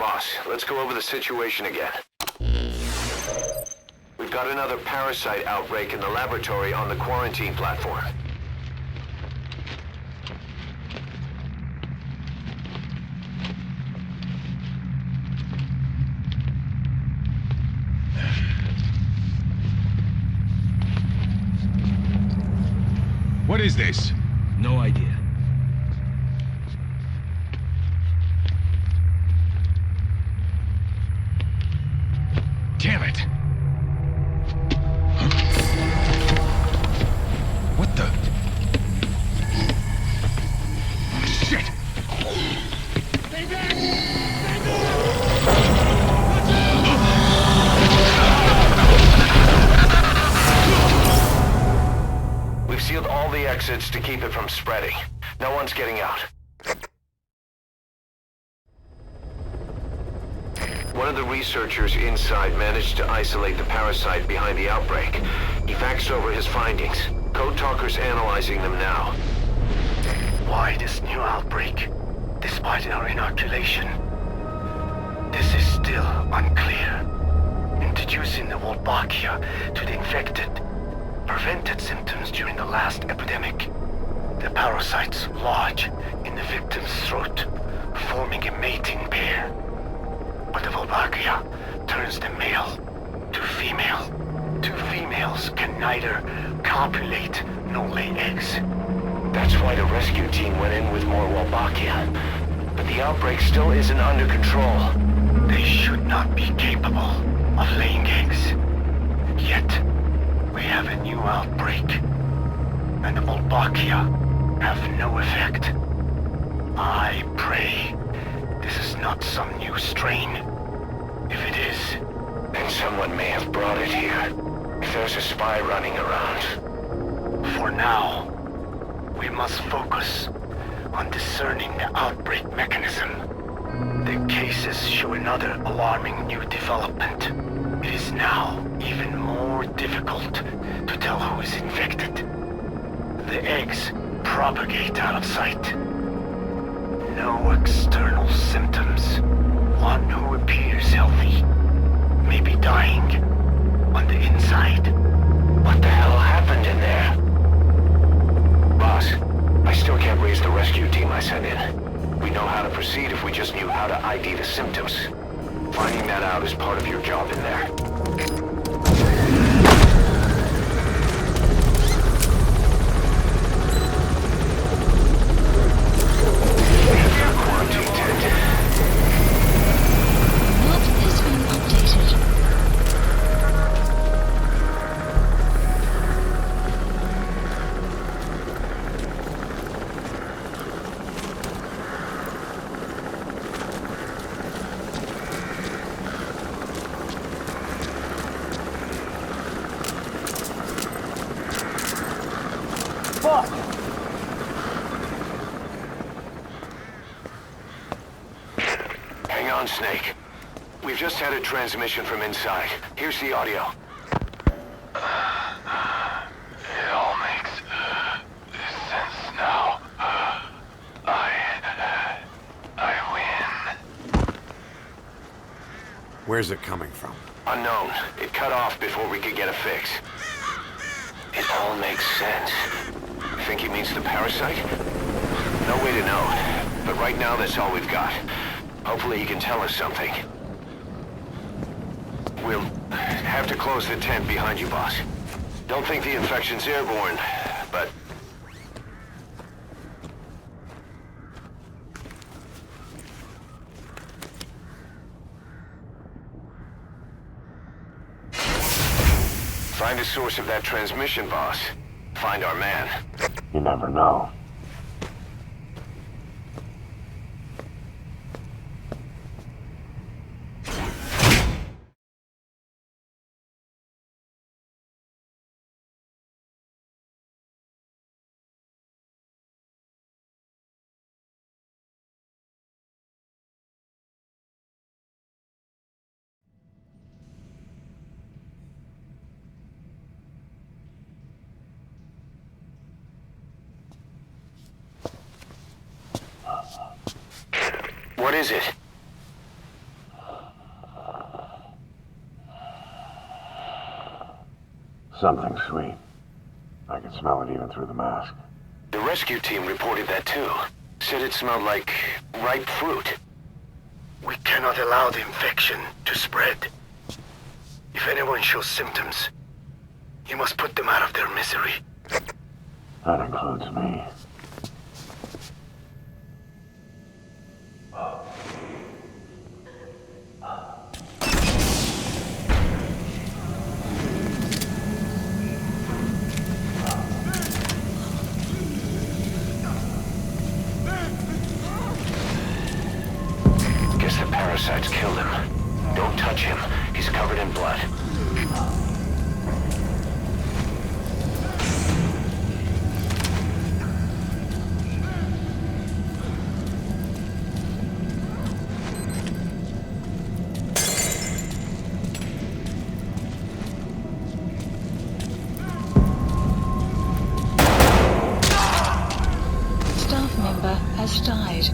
Boss, let's go over the situation again. We've got another parasite outbreak in the laboratory on the quarantine platform. What is this? No idea. Damn it! Huh? What the? Shit! We've sealed all the exits to keep it from spreading. No one's getting out. One of the researchers inside managed to isolate the parasite behind the outbreak. He faxed over his findings. Code Talker's analyzing them now. Why this new outbreak, despite our inoculation? This is still unclear. Introducing the Wolbachia to the infected prevented symptoms during the last epidemic. The parasites lodge in the victim's throat, forming a mating pair. But the Wolbachia turns the male to female. Two females can neither copulate nor lay eggs. That's why the rescue team went in with more Wolbachia. But the outbreak still isn't under control. They should not be capable of laying eggs. Yet, we have a new outbreak. And the Wolbachia have no effect. I pray this is not some new strain. If it is, then someone may have brought it here. If there's a spy running around. For now, we must focus on discerning the outbreak mechanism. The cases show another alarming new development. It is now even more difficult to tell who is infected. The eggs propagate out of sight. No external symptoms. One who appears healthy may be dying on the inside. What the hell happened in there? Boss, I still can't raise the rescue team I sent in. We know how to proceed if we just knew how to ID the symptoms. Finding that out is part of your job in there. Hang on, Snake. We've just had a transmission from inside. Here's the audio. It all makes sense now. I win. Where's it coming from? Unknown. It cut off before we could get a fix. It all makes sense. Think he means the parasite? No way to know. But right now, that's all we've got. Hopefully he can tell us something. We'll have to close the tent behind you, boss. Don't think the infection's airborne, but... Find the source of that transmission, boss. Find our man. You never know. What is it? Something sweet. I could smell it even through the mask. The rescue team reported that too. Said it smelled like ripe fruit. We cannot allow the infection to spread. If anyone shows symptoms, you must put them out of their misery. That includes me. Guess the parasites killed him. Don't touch him. He's covered in blood. Staff member has died.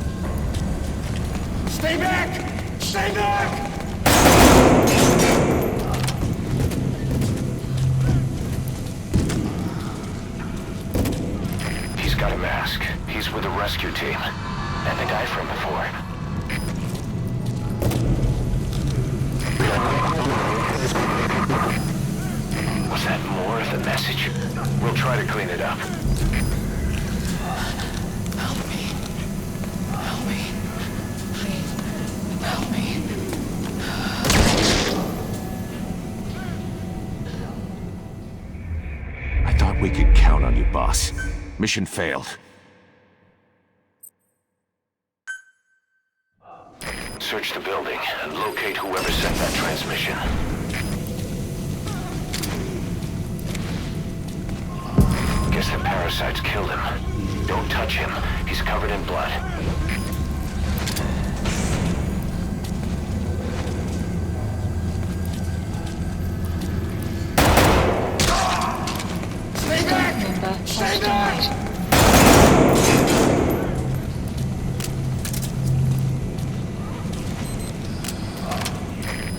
Stay back! Stay back! He's got a mask. He's with the rescue team. And the guy from before. Was that more of the message? We'll try to clean it up. Help me. Help me. Please, help me. I thought we could count on you, boss. Mission failed. Search the building and locate whoever sent that transmission. Guess the parasites killed him. Don't touch him. He's covered in blood. Staff member has died.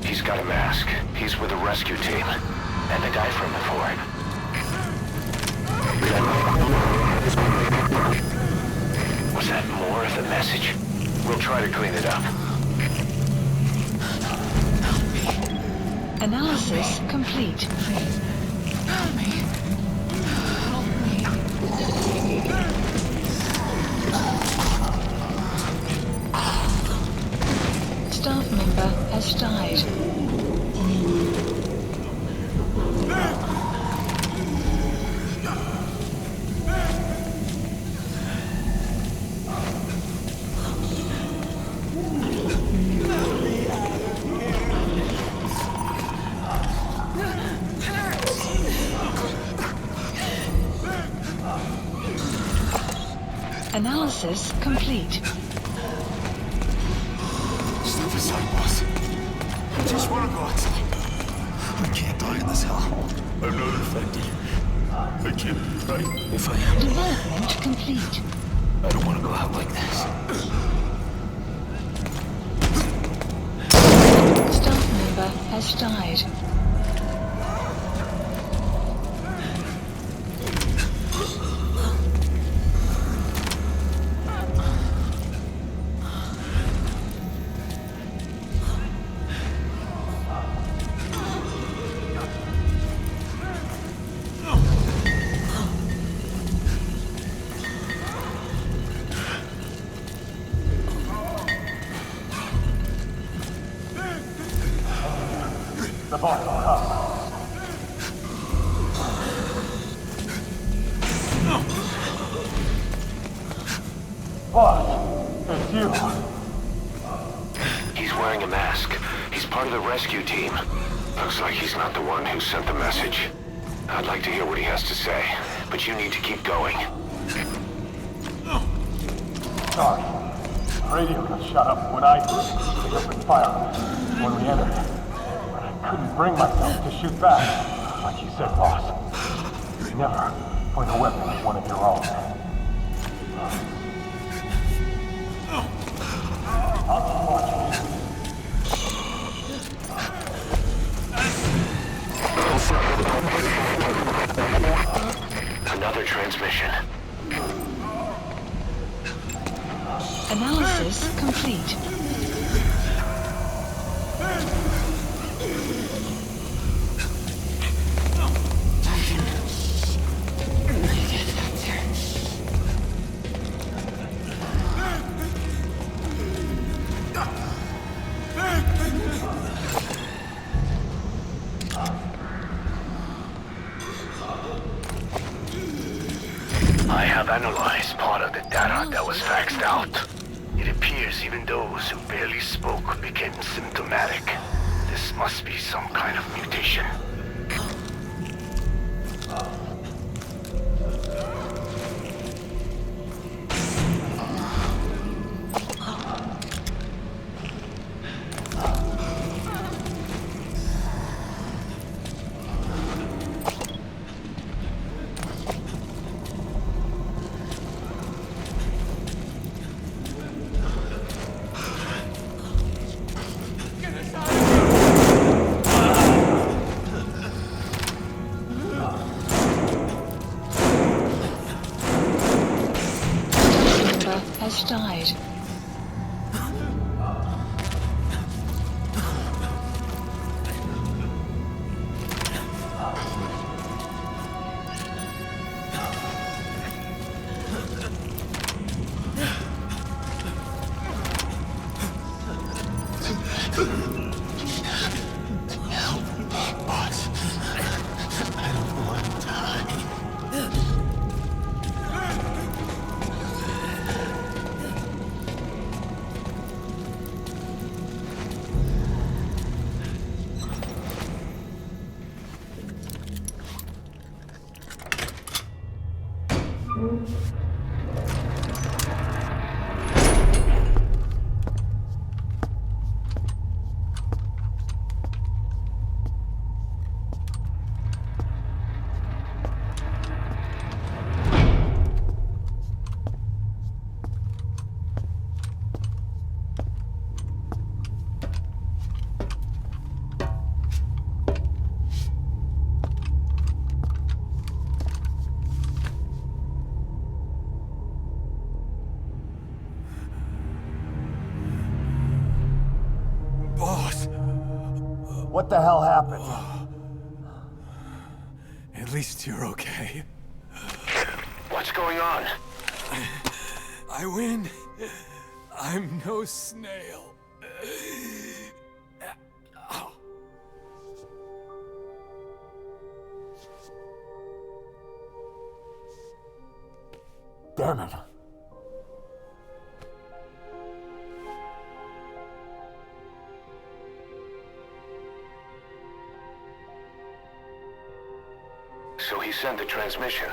He's got a mask. He's with the rescue team. And the guy from before. Was that more of the message? We'll try to clean it up. Analysis complete. Help me. Help me. Staff member has died. Analysis complete. Step aside, boss. I just want to go outside. I can't die in this hell. I'm not infected. I can't be right. If I am, Development complete. I don't want to go out like this. Staff member has died. The boss will come. Boss, it's you. He's wearing a mask. He's part of the rescue team. Looks like he's not the one who sent the message. I'd like to hear what he has to say, but you need to keep going. Sorry. Radio got shut up when they opened fire when we entered. But I couldn't bring myself to shoot back. Like you said, boss. Never point a weapon at one of your own. I'll keep watching. another transmission. Analysis complete. I have analyzed part of the data that was faxed out. It appears even those who barely spoke became symptomatic. This must be some kind of mutation. Has died. Boss, I don't want to die. Boss, What the hell happened? at least you're okay. What's going on? I win. I'm no snail. Damn it. So he sent the transmission.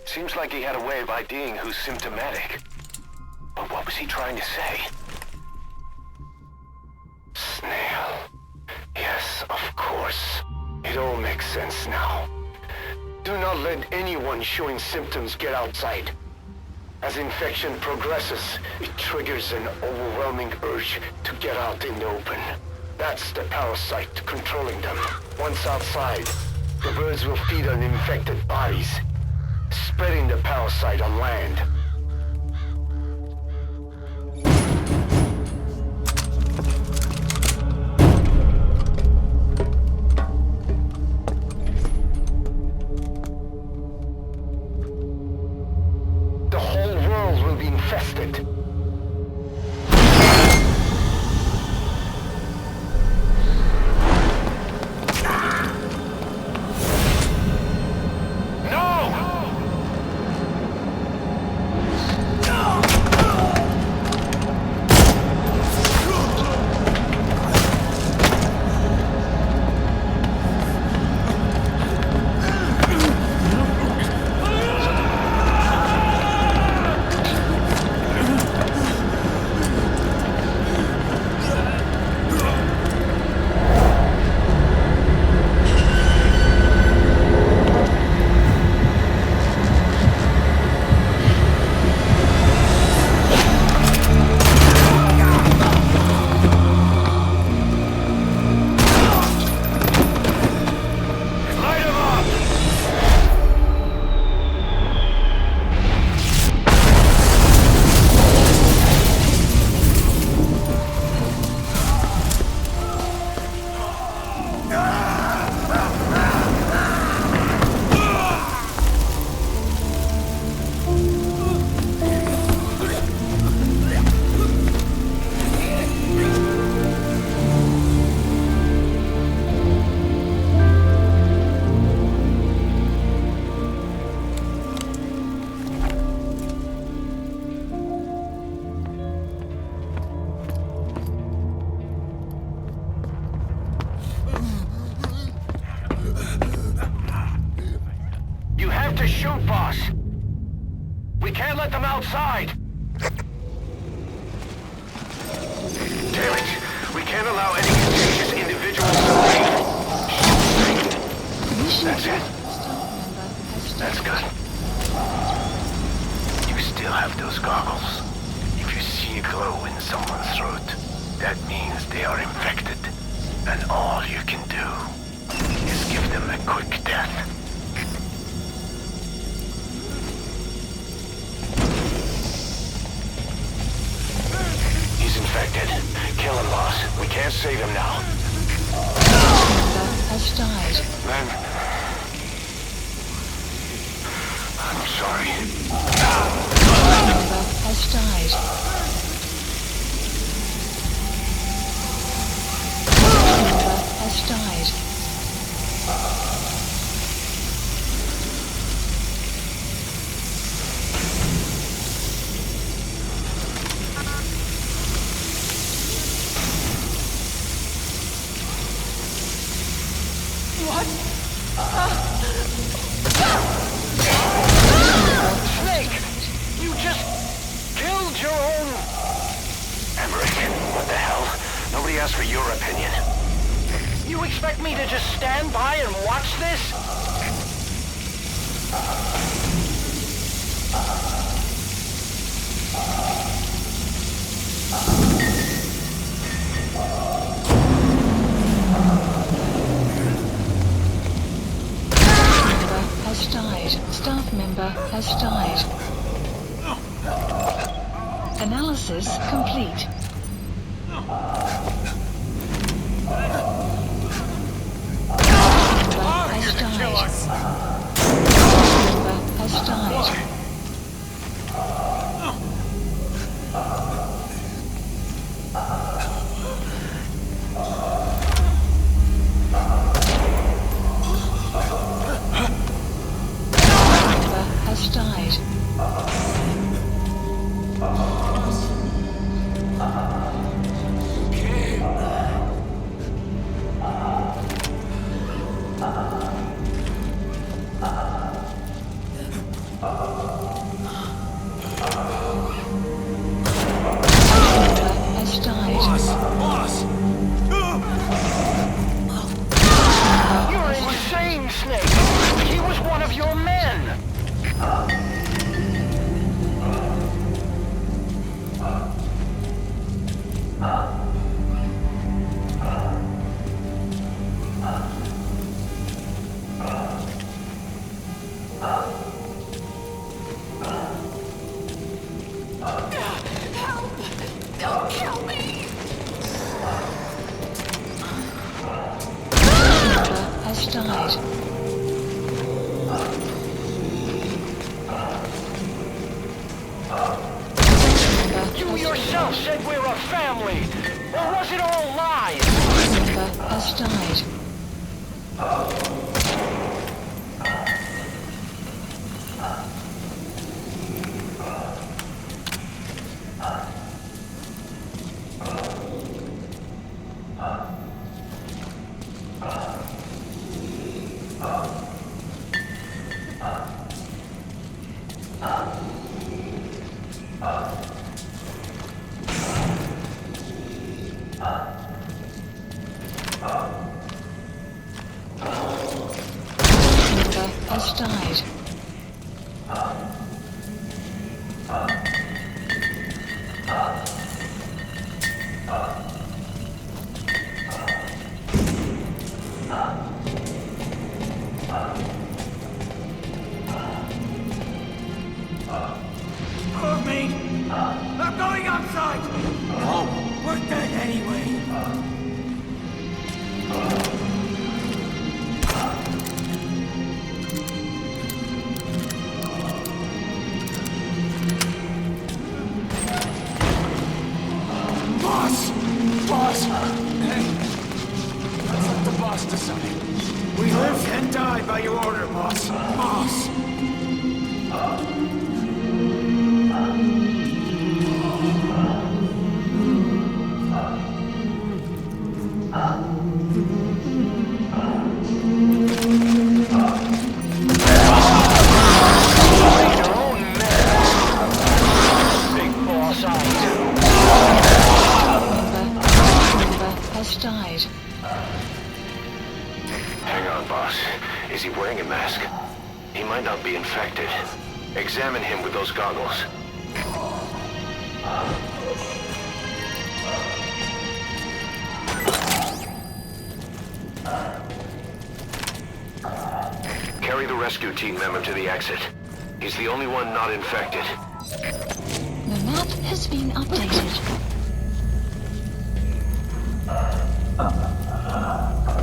Seems like he had a way of IDing who's symptomatic. But what was he trying to say? Snail. Yes, of course. It all makes sense now. Do not let anyone showing symptoms get outside. As infection progresses, it triggers an overwhelming urge to get out in the open. That's the parasite controlling them. Once outside, the birds will feed on infected bodies, spreading the parasite on land. The whole world will be infested. let them outside! Damn it! We can't allow any contagious individuals to leave! That's it. That's good. You still have those goggles. If you see a glow in someone's throat, that means they are infected. And all you can do is give them a quick death. He's infected. Kill him, boss. We can't save him now. Has died. Man. I'm sorry. Has died. Has died. Snake! You just killed your own... Emmerich, what the hell? Nobody asked for your opinion. You expect me to just stand by and watch this? Has died. Staff member has died. Analysis complete. Has died. Has died. Has died. Has died. You're insane, Snake! He was one of your men! Don't kill me! Has died. You yourself said we're a family! Or was it all lies? Has died. Has died. Move me! I'm going outside! Oh, we're dead anyway! Boss! Boss! Hey! Let's let the boss decide. We live and die by your order, boss. Boss! has died. Hang on, boss. Is he wearing a mask? He might not be infected. Examine him with those goggles. Carry the rescue team member to the exit. He's the only one not infected. The map has been updated.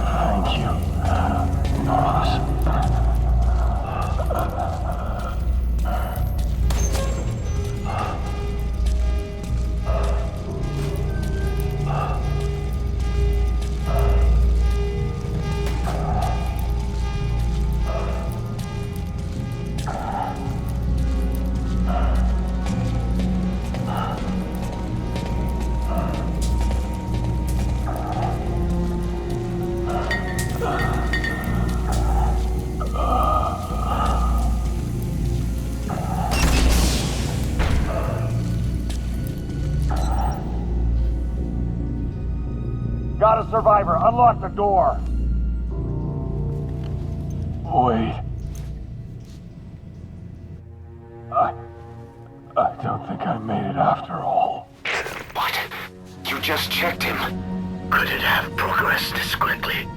Thank you, boss. Got a survivor. Unlock the door. Wait. I don't think I made it after all. What? You just checked him. Could it have progressed this quickly?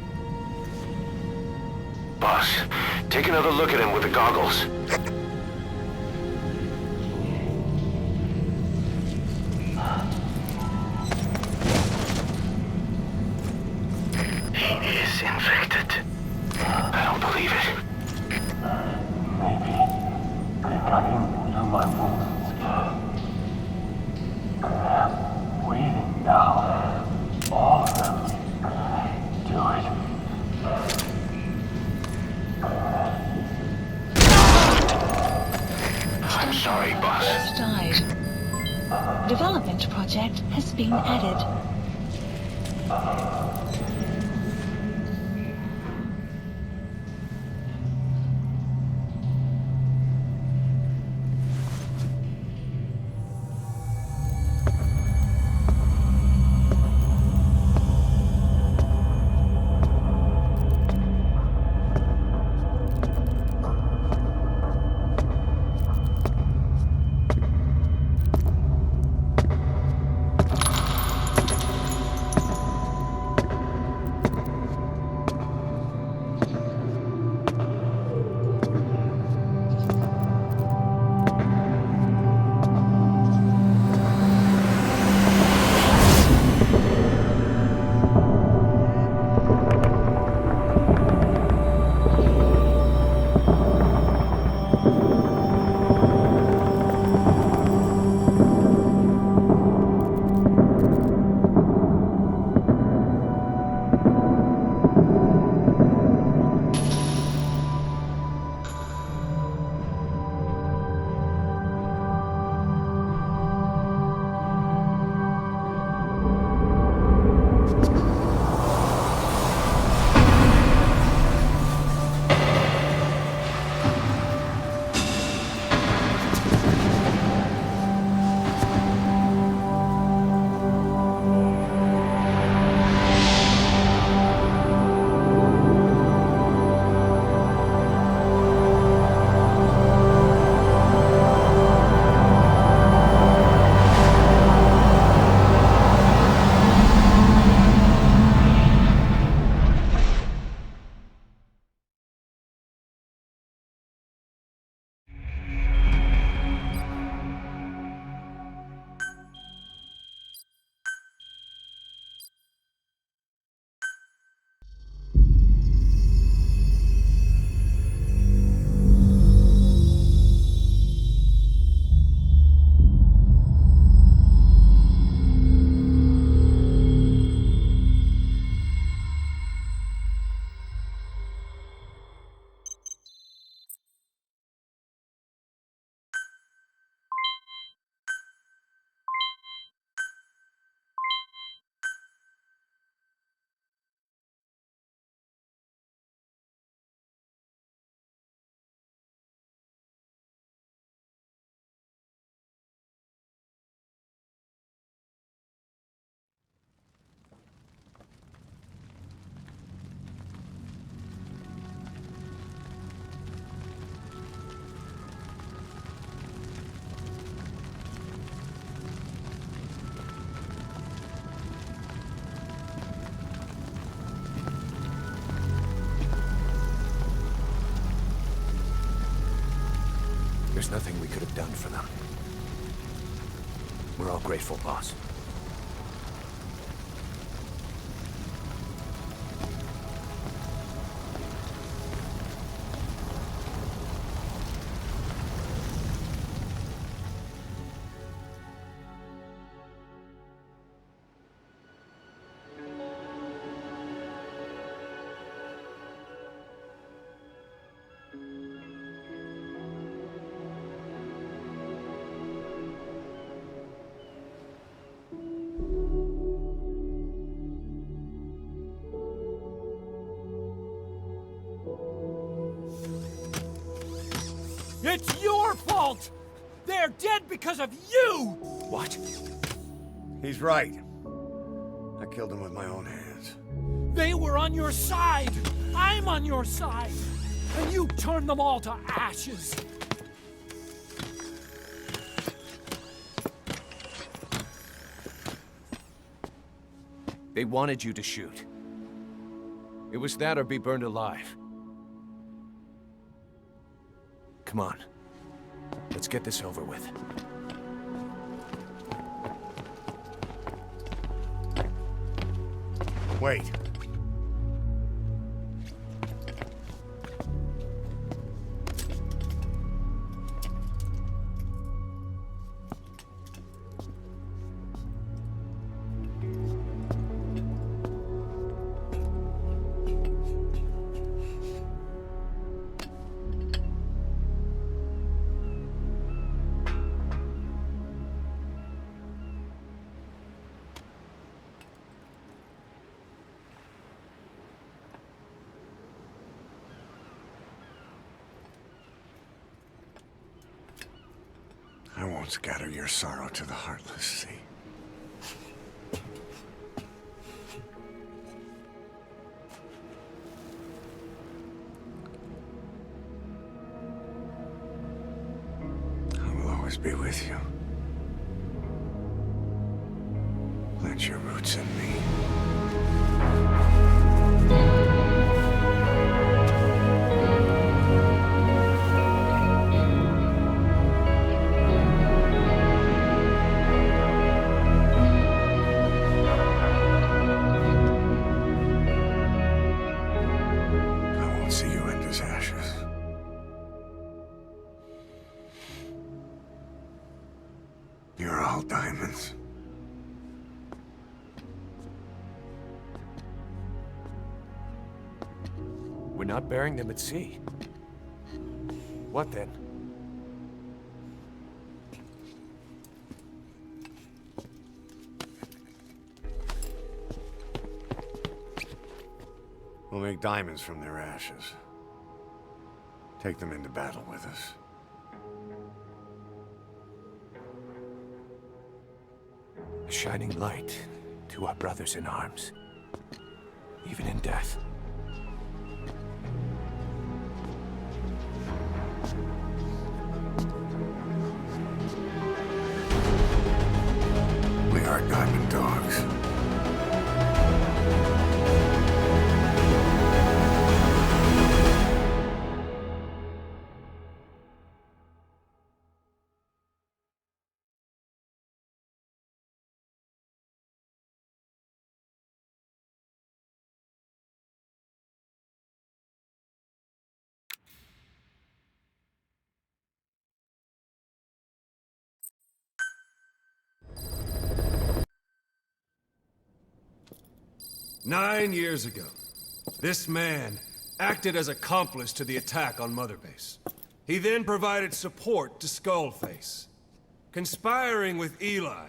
Boss, take another look at him with the goggles. He is infected. I don't believe it. Maybe they got in through my wounds. I'm waiting now. All of them. Do it. I'm sorry, boss. Has died. Development project has been added. There's nothing we could have done for them. We're all grateful, boss. It's your fault! They're dead because of you! What? He's right. I killed him with my own hands. They were on your side! I'm on your side! And you turned them all to ashes! They wanted you to shoot. It was that or be burned alive. Come on. Let's get this over with. Wait. I won't scatter your sorrow to the heartless, see? I will always be with you. Plant your roots in me. You're all diamonds. We're not burying them at sea. What then? We'll make diamonds from their ashes. Take them into battle with us. A shining light to our brothers in arms, even in death. We are diamond dogs. Nine years ago, this man acted as accomplice to the attack on Mother Base. He then provided support to Skullface. Conspiring with Eli,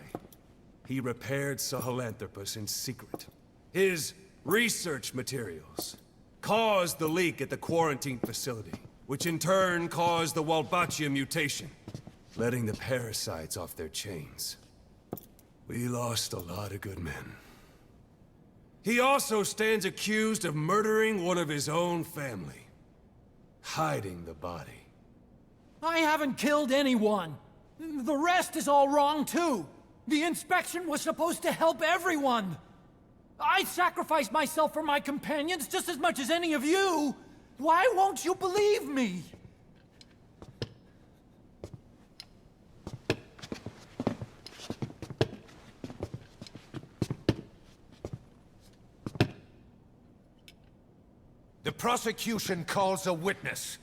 he repaired Sahelanthropus in secret. His research materials caused the leak at the quarantine facility, which in turn caused the Walbachia mutation, letting the parasites off their chains. We lost a lot of good men. He also stands accused of murdering one of his own family, hiding the body. I haven't killed anyone. The rest is all wrong, too. The inspection was supposed to help everyone. I sacrificed myself for my companions just as much as any of you. Why won't you believe me? The prosecution calls a witness.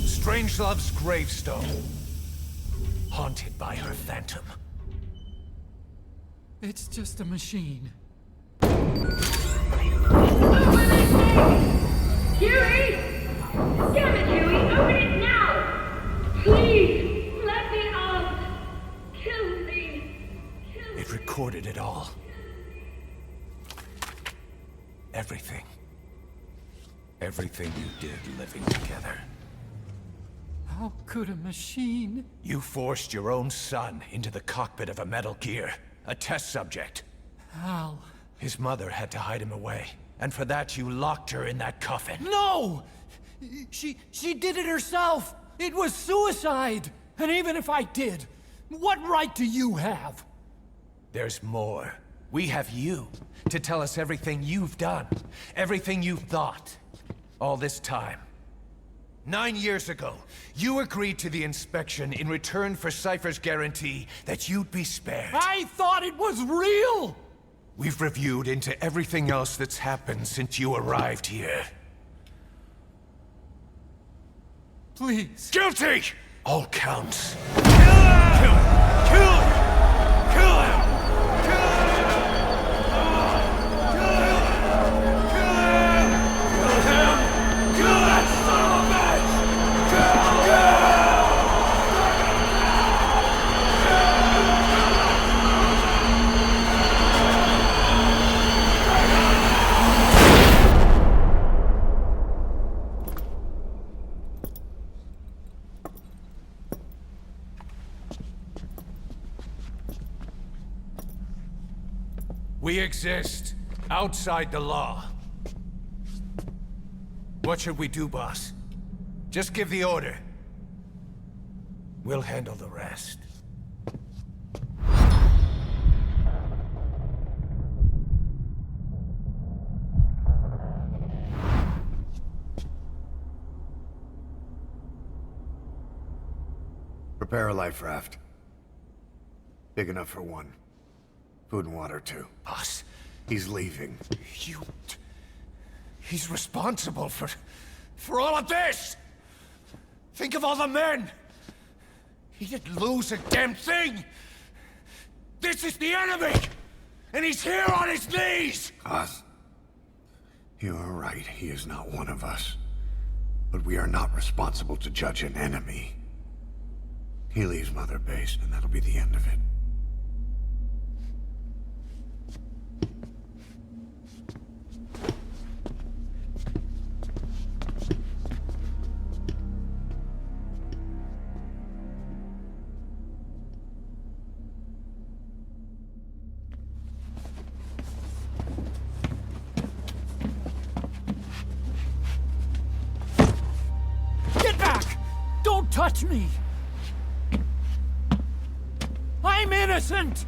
Strangelove's gravestone, haunted by her phantom. It's just a machine. Huey! Damn it, Huey! Open it now! Please! Let me out! Kill me! Kill me! It recorded it all. Everything. Everything you did living together. How could a machine? You forced your own son into the cockpit of a Metal Gear, a test subject. How? His mother had to hide him away, and for that you locked her in that coffin. No! She did it herself! It was suicide! And even if I did, what right do you have? There's more. We have you to tell us everything you've done, everything you've thought, all this time. 9 years ago, you agreed to the inspection in return for Cypher's guarantee that you'd be spared. I thought it was real! We've reviewed into everything else that's happened since you arrived here. Please. Guilty! All counts. Kill him! Kill him! Kill him! We exist outside the law. What should we do, boss? Just give the order. We'll handle the rest. Prepare a life raft. Big enough for one. Food and water, too. Boss, He's leaving. He's responsible for all of this! Think of all the men! He didn't lose a damn thing! This is the enemy! And he's here on his knees! Oz, you are right. He is not one of us. But we are not responsible to judge an enemy. He leaves Mother Base, and that'll be the end of it. Touch me! I'm innocent!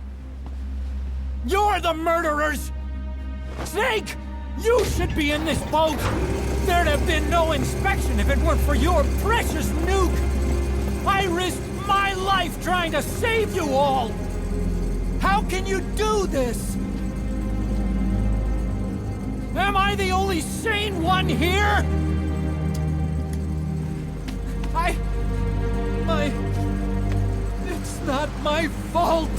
You're the murderers! Snake! You should be in this boat! There'd have been no inspection if it weren't for your precious nuke! I risked my life trying to save you all! How can you do this? Am I the only sane one here? It's not my fault!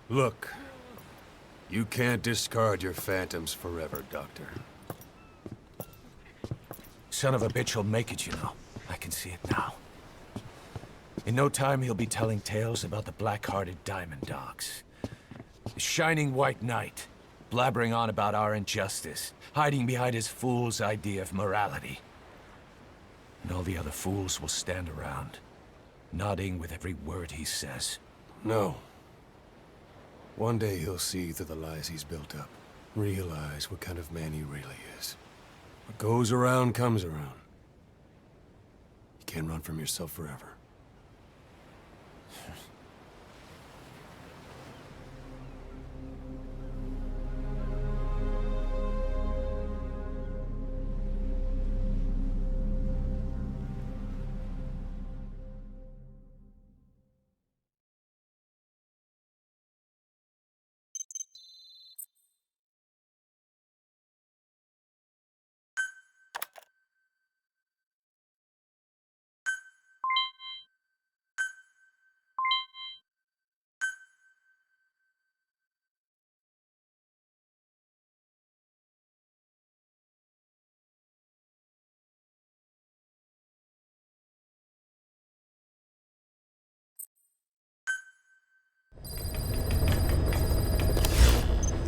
Look, you can't discard your phantoms forever, Doctor. Son of a bitch will make it, you know. I can see it now. In no time, he'll be telling tales about the black-hearted Diamond Dogs. The Shining White Knight, blabbering on about our injustice, hiding behind his fool's idea of morality. And all the other fools will stand around, nodding with every word he says. No. One day he'll see through the lies he's built up. realize what kind of man he really is. What goes around comes around. You can't run from yourself forever.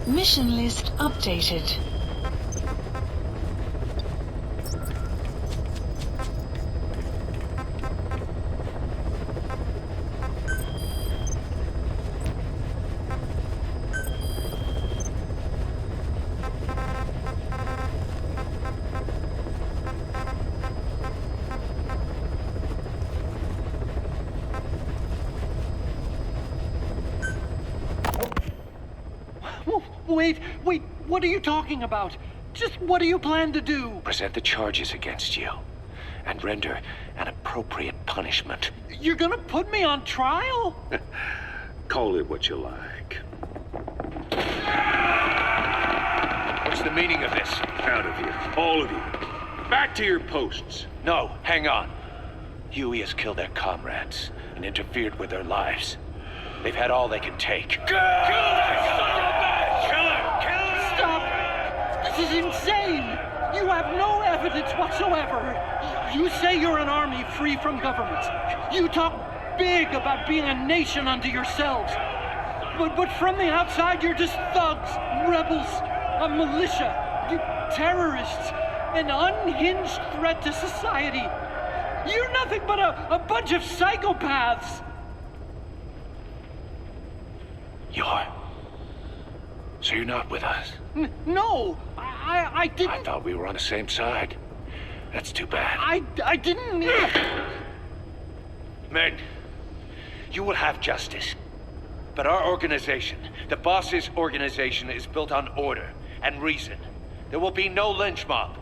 Mission list updated. Wait, what are you talking about? Just what do you plan to do? Present the charges against you, and render an appropriate punishment. You're gonna put me on trial? Call it what you like. What's the meaning of this? Out of here, all of you. Back to your posts. No, hang on. Huey has killed their comrades and interfered with their lives. They've had all they can take. Kill that son of a bitch! Kill her! Stop! This is insane! You have no evidence whatsoever. You say you're an army free from government. You talk big about being a nation unto yourselves. But from the outside, you're just thugs, rebels, a militia, terrorists, an unhinged threat to society. You're nothing but a bunch of psychopaths. So you're not with us? No, I didn't... I thought we were on the same side. That's too bad. I didn't... Men, you will have justice. But our organization, the boss's organization, is built on order and reason. There will be no lynch mob.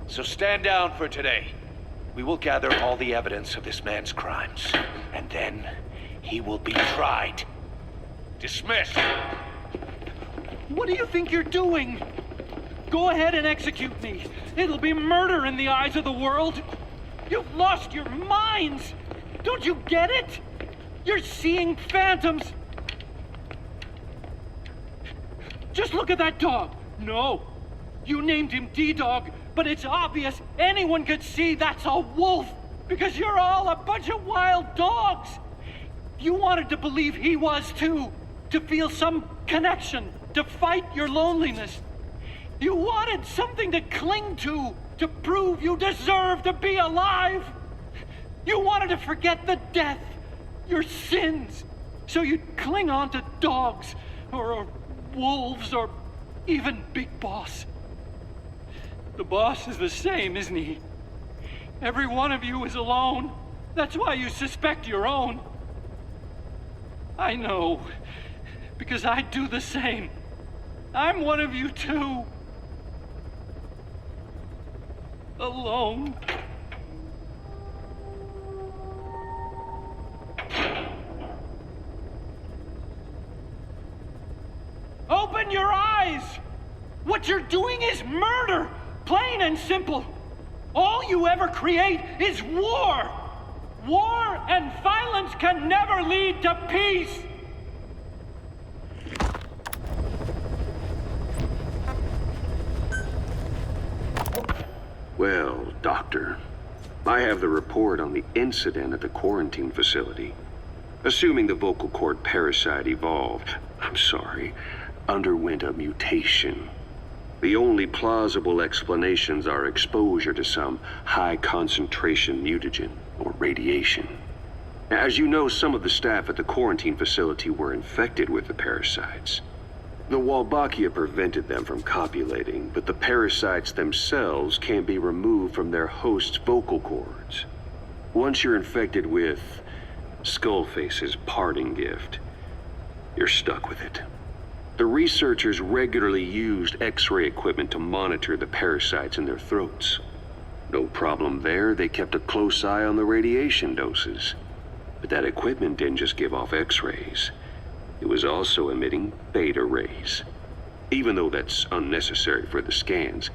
So stand down for today. We will gather all the evidence of this man's crimes. And then he will be tried. Dismissed. What do you think you're doing? Go ahead and execute me. It'll be murder in the eyes of the world. You've lost your minds. Don't you get it? You're seeing phantoms. Just look at that dog. No, you named him D-Dog, but it's obvious anyone could see that's a wolf because you're all a bunch of wild dogs. You wanted to believe he was too, to feel some connection, to fight your loneliness. You wanted something to cling to prove you deserve to be alive. You wanted to forget the death, your sins, so you'd cling on to dogs, or wolves, or even Big Boss. The boss is the same, isn't he? Every one of you is alone. That's why you suspect your own. I know, because I do the same. I'm one of you too. Alone. Open your eyes! What you're doing is murder! Plain and simple. All you ever create is war! War and violence can never lead to peace! Well, Doctor, I have the report on the incident at the quarantine facility. Assuming the vocal cord parasite underwent a mutation. The only plausible explanations are exposure to some high-concentration mutagen, or radiation. As you know, some of the staff at the quarantine facility were infected with the parasites. The Wolbachia prevented them from copulating, but the parasites themselves can't be removed from their host's vocal cords. Once you're infected with Skullface's parting gift, you're stuck with it. The researchers regularly used X-ray equipment to monitor the parasites in their throats. No problem there, they kept a close eye on the radiation doses. But that equipment didn't just give off X-rays. It was also emitting beta rays. Even though that's unnecessary for the scans.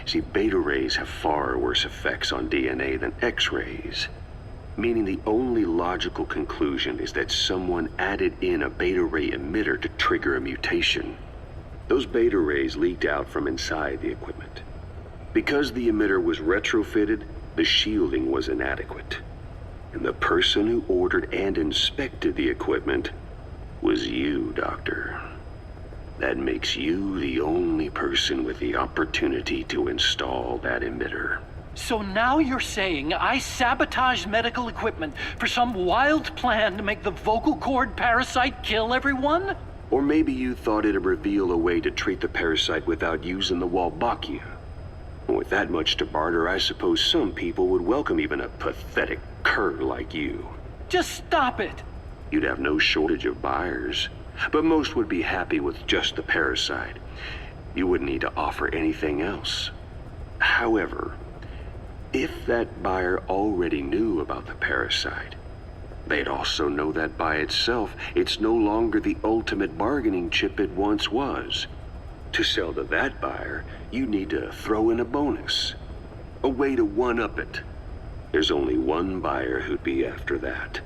See, beta rays have far worse effects on DNA than X-rays. Meaning the only logical conclusion is that someone added in a beta ray emitter to trigger a mutation. Those beta rays leaked out from inside the equipment. Because the emitter was retrofitted, the shielding was inadequate. And the person who ordered and inspected the equipment was you, Doctor. That makes you the only person with the opportunity to install that emitter. So now you're saying I sabotaged medical equipment for some wild plan to make the vocal cord parasite kill everyone? Or maybe you thought it'd reveal a way to treat the parasite without using the Wolbachia. And with that much to barter, I suppose some people would welcome even a pathetic cur like you. Just stop it! You'd have no shortage of buyers, but most would be happy with just the parasite. You wouldn't need to offer anything else. However, if that buyer already knew about the parasite, they'd also know that by itself, it's no longer the ultimate bargaining chip it once was. To sell to that buyer, you need to throw in a bonus. A way to one-up it. There's only one buyer who'd be after that.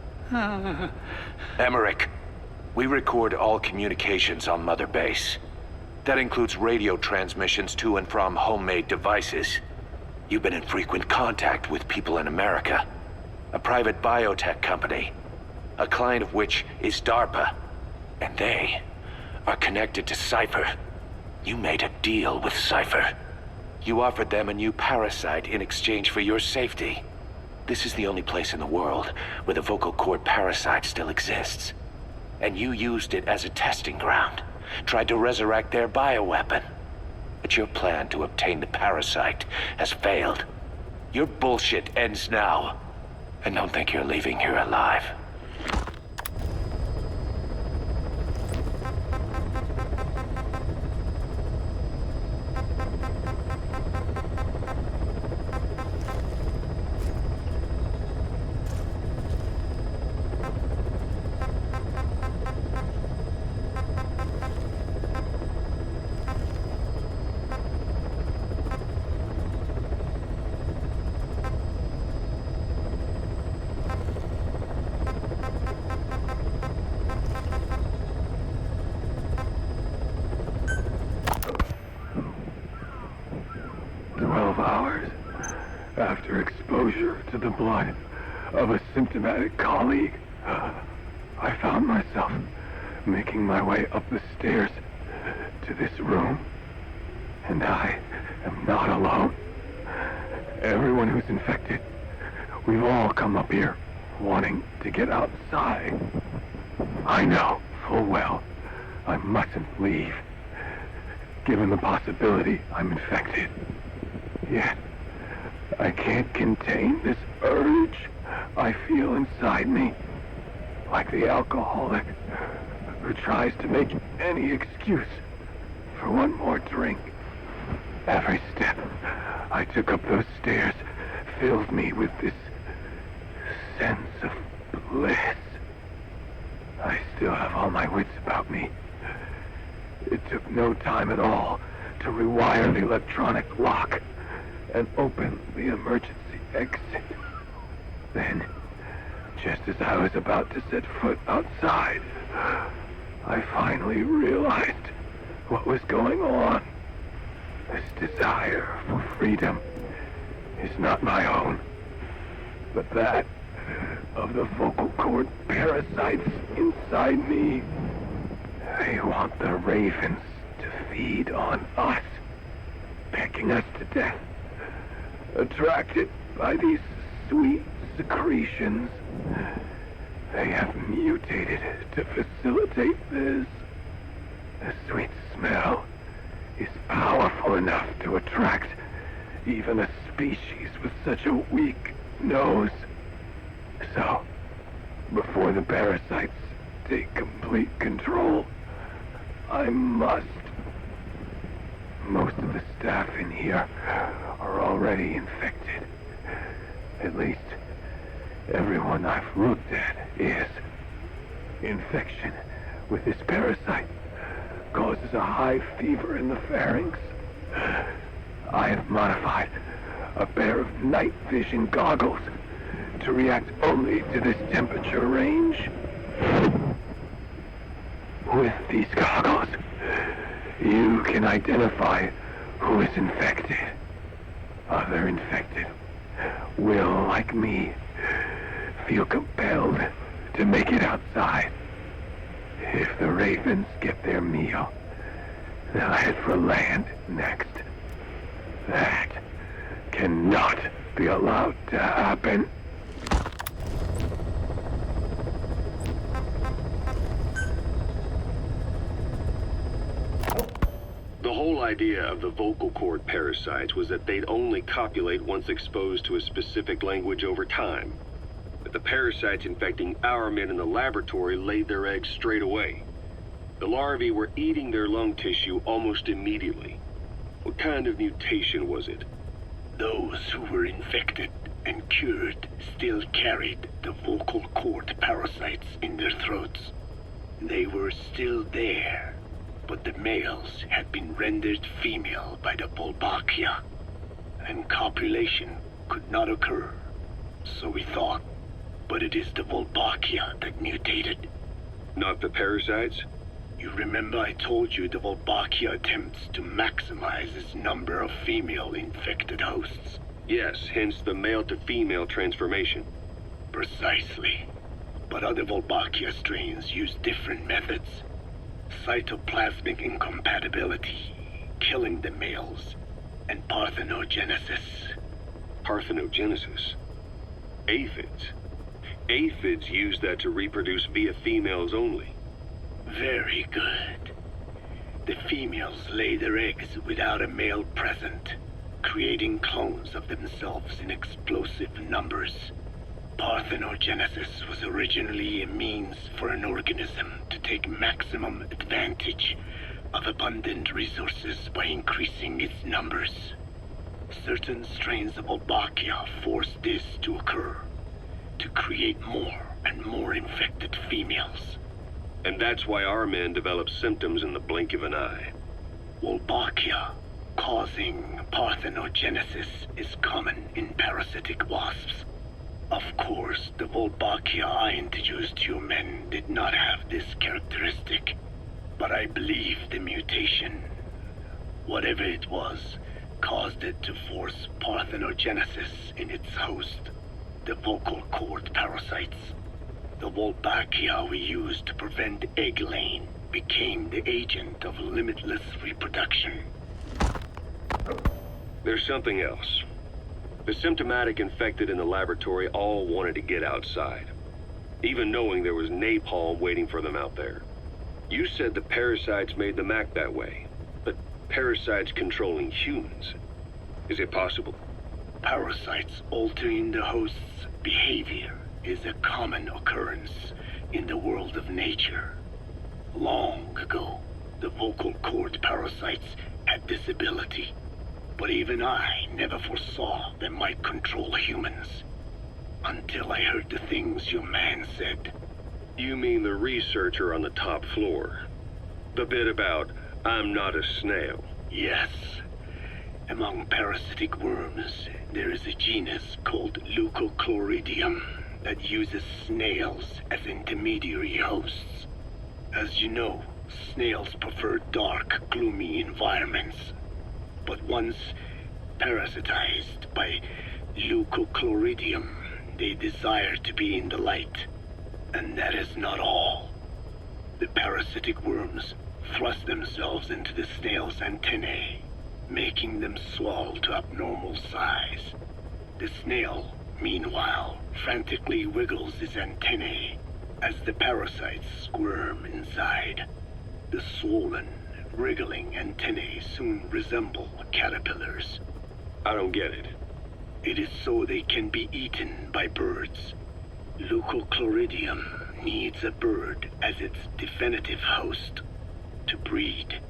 Emmerich, we record all communications on Mother Base. That includes radio transmissions to and from homemade devices. You've been in frequent contact with people in America. A private biotech company. A client of which is DARPA. And they are connected to Cypher. You made a deal with Cypher. You offered them a new parasite in exchange for your safety. This is the only place in the world where the vocal cord parasite still exists. And you used it as a testing ground. Tried to resurrect their bioweapon. But your plan to obtain the parasite has failed. Your bullshit ends now. And don't think you're leaving here alive. After exposure to the blood of a symptomatic colleague, I found myself making my way up the stairs to this room. And I am not alone. Everyone who's infected, we've all come up here wanting to get outside. I know full well I mustn't leave, given the possibility I'm infected. Yet, I can't contain this urge I feel inside me, like the alcoholic who tries to make any excuse for one more drink. Every step I took up those stairs filled me with this sense of bliss. I still have all my wits about me. It took no time at all to rewire the electronic lock and open the emergency exit. Then, just as I was about to set foot outside, I finally realized what was going on. This desire for freedom is not my own, but that of the vocal cord parasites inside me. They want the ravens to feed on us, pecking us to death. Attracted by these sweet secretions, they have mutated to facilitate this. The sweet smell is powerful enough to attract even a species with such a weak nose. So, before the parasites take complete control, I must. Most of the staff in here are already infected. At least, everyone I've looked at is. Infection with this parasite causes a high fever in the pharynx. I have modified a pair of night vision goggles to react only to this temperature range. With these goggles, you can identify who is infected. Other infected will, like me, feel compelled to make it outside. If the ravens get their meal, they'll head for land next. That cannot be allowed to happen. The whole idea of the vocal cord parasites was that they'd only copulate once exposed to a specific language over time. But the parasites infecting our men in the laboratory laid their eggs straight away. The larvae were eating their lung tissue almost immediately. What kind of mutation was it? Those who were infected and cured still carried the vocal cord parasites in their throats. They were still there, but the males had been rendered female by the Volbachia, and copulation could not occur, so we thought. But it is the Volbachia that mutated. Not the parasites? You remember I told you the Volbachia attempts to maximize its number of female infected hosts? Yes, hence the male-to-female transformation. Precisely. But other Volbachia strains use different methods. Cytoplasmic incompatibility, killing the males, and parthenogenesis. Parthenogenesis? Aphids? Aphids use that to reproduce via females only. Very good. The females lay their eggs without a male present, creating clones of themselves in explosive numbers. Parthenogenesis was originally a means for an organism to take maximum advantage of abundant resources by increasing its numbers. Certain strains of Volbachia force this to occur, to create more and more infected females. And that's why our men develop symptoms in the blink of an eye. Volbachia causing parthenogenesis is common in parasitic wasps. Of course, the Volbachia I introduced to you men did not have this characteristic, but I believe the mutation, whatever it was, caused it to force parthenogenesis in its host, the vocal cord parasites. The Volbachia we used to prevent egg laying became the agent of limitless reproduction. There's something else. The symptomatic infected in the laboratory all wanted to get outside, even knowing there was napalm waiting for them out there. You said the parasites made them act that way, but parasites controlling humans. Is it possible? Parasites altering the host's behavior is a common occurrence in the world of nature. Long ago, the vocal cord parasites had this ability. But even I never foresaw they might control humans. Until I heard the things your man said. You mean the researcher on the top floor? The bit about, I'm not a snail? Yes. Among parasitic worms, there is a genus called Leucochloridium that uses snails as intermediary hosts. As you know, snails prefer dark, gloomy environments. But once parasitized by Leucochloridium, they desire to be in the light. And that is not all. The parasitic worms thrust themselves into the snail's antennae, making them swell to abnormal size. The snail, meanwhile, frantically wiggles its antennae as the parasites squirm inside. The swollen, wriggling antennae soon resemble caterpillars. I don't get it. It is so they can be eaten by birds. Leucochloridium needs a bird as its definitive host. To breed,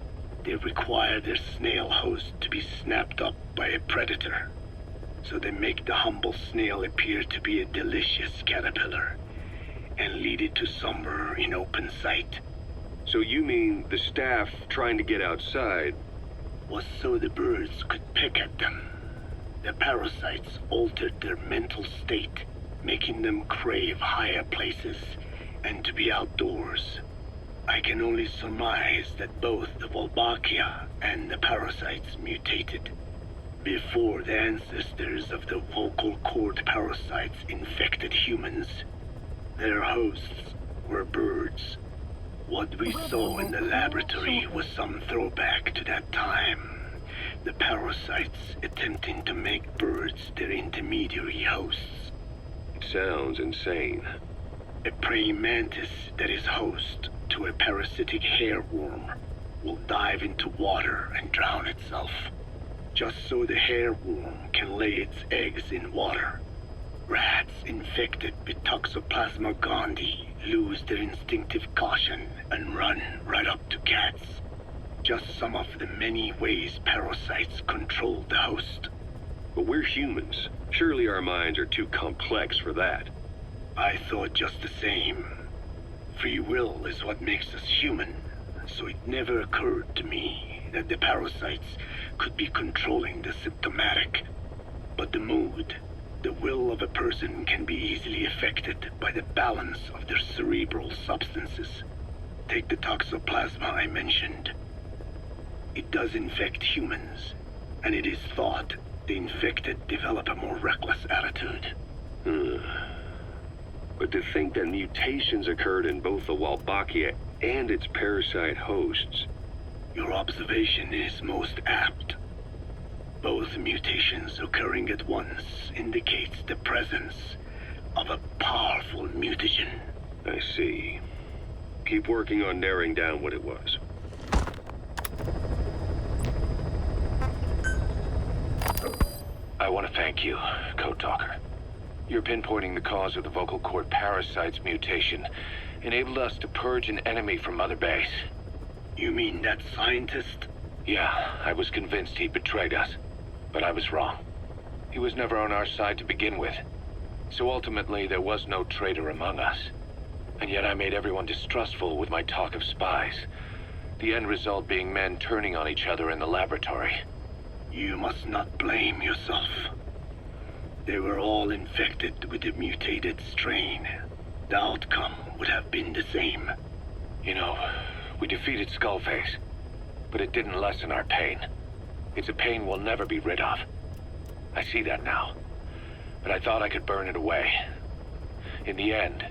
they require their snail host to be snapped up by a predator. So they make the humble snail appear to be a delicious caterpillar and lead it to somewhere in open sight. So you mean the staff trying to get outside Was so the birds could pick at them. The parasites altered their mental state, making them crave higher places and to be outdoors. I can only surmise that both the Wolbachia and the parasites mutated before the ancestors of the vocal cord parasites infected humans. Their hosts were birds. What we saw in the laboratory was some throwback to that time. The parasites attempting to make birds their intermediary hosts. It sounds insane. A praying mantis that is host to a parasitic hairworm will dive into water and drown itself, just so the hairworm can lay its eggs in water. Rats infected with Toxoplasma gondii lose their instinctive caution and run right up to cats. Just some of the many ways parasites control the host. But we're humans. Surely our minds are too complex for that. I thought just the same. Free will is what makes us human, so it never occurred to me that the parasites could be controlling the symptomatic. But the mood, the will of a person can be easily affected by the balance of their cerebral substances. Take the toxoplasma I mentioned. It does infect humans, and it is thought the infected develop a more reckless attitude. But to think that mutations occurred in both the Wolbachia and its parasite hosts. Your observation is most apt. Both mutations occurring at once indicates the presence of a powerful mutagen. I see. Keep working on narrowing down what it was. I want to thank you, Code Talker. Your pinpointing the cause of the vocal cord parasite's mutation enabled us to purge an enemy from Mother Base. You mean that scientist? Yeah, I was convinced he betrayed us, but I was wrong. He was never on our side to begin with, so ultimately there was no traitor among us. And yet I made everyone distrustful with my talk of spies, the end result being men turning on each other in the laboratory. You must not blame yourself. They were all infected with the mutated strain. The outcome would have been the same. You know, we defeated Skullface, but it didn't lessen our pain. It's a pain we'll never be rid of. I see that now, but I thought I could burn it away. In the end,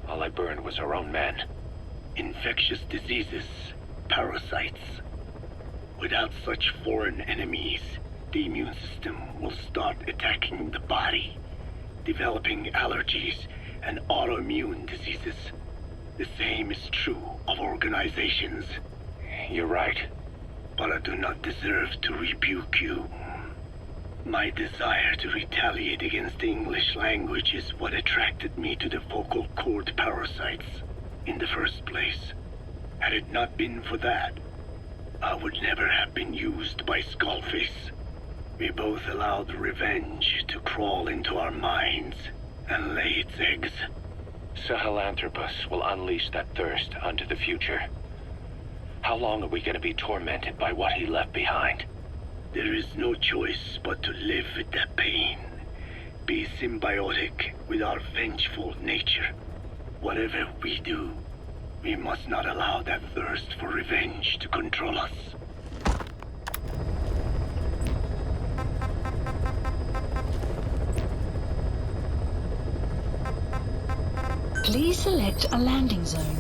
all I burned was our own men. Infectious diseases, parasites. Without such foreign enemies, the immune system will start attacking the body, developing allergies and autoimmune diseases. The same is true of organizations. You're right. But I do not deserve to rebuke you. My desire to retaliate against the English language is what attracted me to the vocal cord parasites in the first place. Had it not been for that, I would never have been used by Skullface. We both allowed revenge to crawl into our minds and lay its eggs. Sahelanthropus will unleash that thirst onto the future. How long are we going to be tormented by what he left behind? There is no choice but to live with that pain. Be symbiotic with our vengeful nature. Whatever we do, we must not allow that thirst for revenge to control us. Please select a landing zone.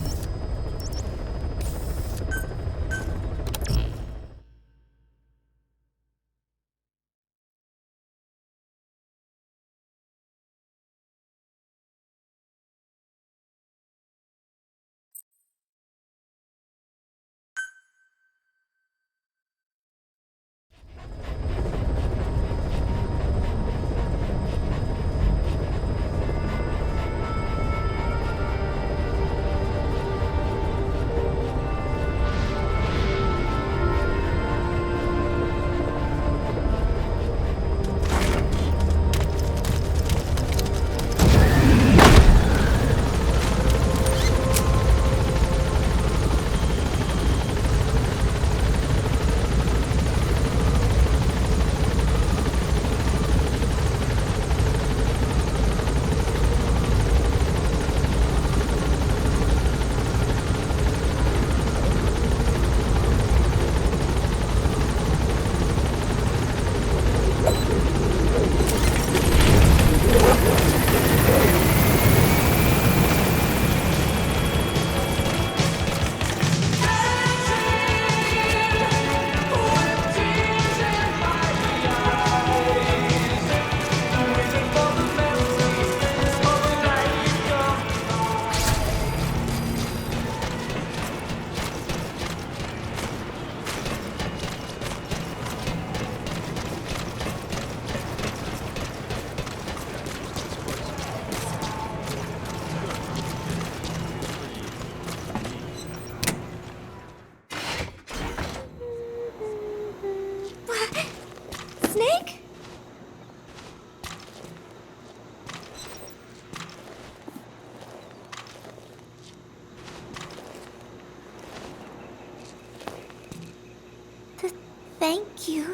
Thank you.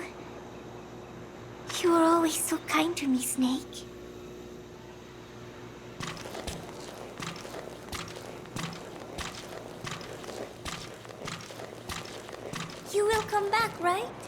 You were always so kind to me, Snake. You will come back, right?